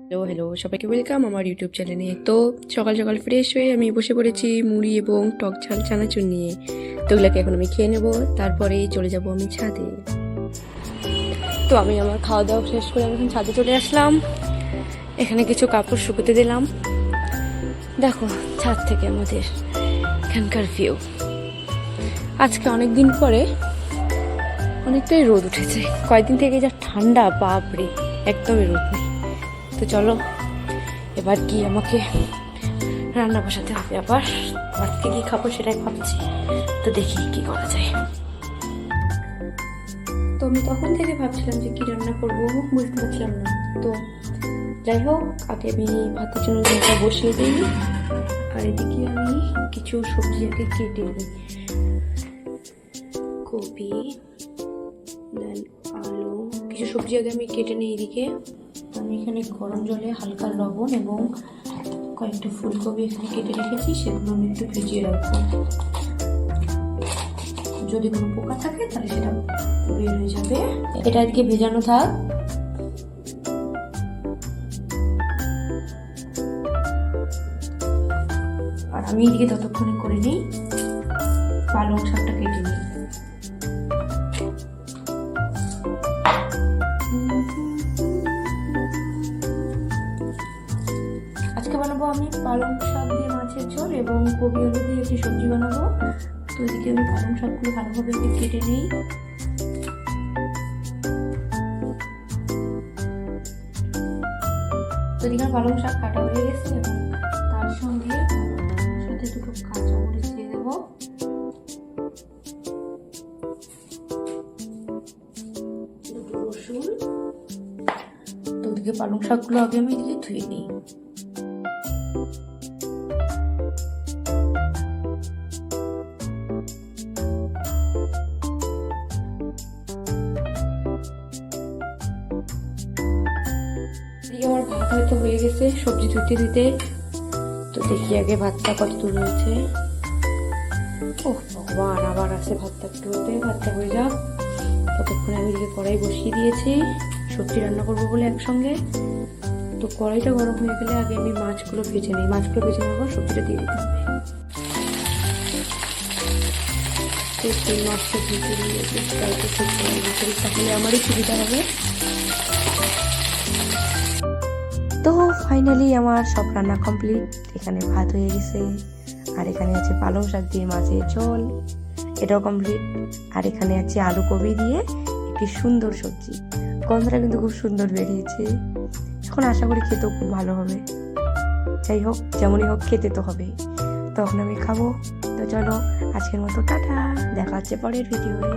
Hello hello সবাইকে welcome আমার YouTube চ্যানেলে। তো সকাল সকাল ফ্রেশ হয়ে আমি বসে পড়েছি মুড়ি এবং টক ঝাল চানাচুর নিয়ে। তো ওগুলোকে এখন আমি খেয়ে নেবো, তারপরে চলে যাব আমি ছাদে। তো আমি আমার খাওয়া দাওয়া শেষ করে আমি এখন ছাদে চলে আসলাম। এখানে কিছু কাপড় শুকোতে দিলাম। দেখো ছাদ থেকে আমাদের এখানকার ভিউ। আজকে অনেক দিন পরে অনেকটাই রোদ উঠেছে। কয়েকদিন থেকে যা ঠান্ডা, বাপরে একদমই রোদ নেই। তো চলো এবার কি আমাকে রান্না বসাতে হবে। আবার আজকে কি খাবো সেটাই ভাবছি। তো দেখি কি করা যায়। তো আমি তখন থেকে ভাবছিলাম যে কি রান্না করবো, বুঝতে পারছিলাম না। তো যাই হোক, আগে আমি ভাতের জন্য ঝোলটা বসিয়ে দিই, আর এদিকে আমি কিছু সবজি আগে কেটে নিই। কপি, দেন আলু, কিছু সবজি আগে আমি কেটে নিই। এদিকে আমি এখানে গরম জলে হালকা লবণ এবং কয়েকটা ফুলকপি এখানে কেটে রেখেছি, সেগুলো আমি একটু ভিজিয়ে রাখবো। যদি কোনো পোকা থাকে তাহলে সেটা বের হয়ে যাবে। এটা আজকে ভেজানো থাক। আর আমি এদিকে ততক্ষণে করে নিই পালং শাকটা কেটে নিই। আজকে বানাবো আমি পালং শাক দিয়ে মাছের ঝোল এবং কপি আলু দিয়ে একটি সবজি বানাবো। তো এদিকে আমি পালং শাকগুলো ভালোভাবে কেটে নিই। তো এদিকে পালং শাক কাটা হয়ে গেছে এবং তার সঙ্গে সাথে দুটো কাঁচামরিচ দিয়ে দেবো। দুটো রসুন। তো ওদিকে পালং শাকগুলো আগে আমি এদিকে ধুয়ে নিই। আমার ভাত হয়তো হয়ে গেছে সবজি ধুতে ধুতে। তো দেখি আগে ভাতটা কত দূর হয়েছে। ও ভগবান, আবার আছে ভাতটা একটু হতে। ভাতটা হয়ে যাক, ততক্ষণে আমি এদিকে কড়াই বসিয়ে দিয়েছি সবজি রান্না করবো বলে একসঙ্গে। তো কড়াইটা গরম হয়ে গেলে আগে আমি মাছগুলো ভেজে নিই। মাছগুলো ভেজে নেওয়ার পর সবজিটা দিয়ে দিতে হবে। তো সেই মাছটা ভেজে নিয়ে তাহলে আমারই সুবিধা হবে। তো ফাইনালি আমার সব রান্না কমপ্লিট। এখানে ভাত হয়ে গেছে, আর এখানে আছে পালং শাক দিয়ে মাছের ঝোল, এটাও কমপ্লিট। আর এখানে আছে আলু কপি দিয়ে একটি সুন্দর সবজি। গন্ধটা কিন্তু খুব সুন্দর বেরিয়েছে। এখন আশা করি খেতেও খুব ভালো হবে। যাই হোক, যেমনই হোক খেতে তো হবে। তখন আমি খাবো। তো চলো আজকের মতো টাটা, দেখা হচ্ছে পরের ভিডিওয়ে।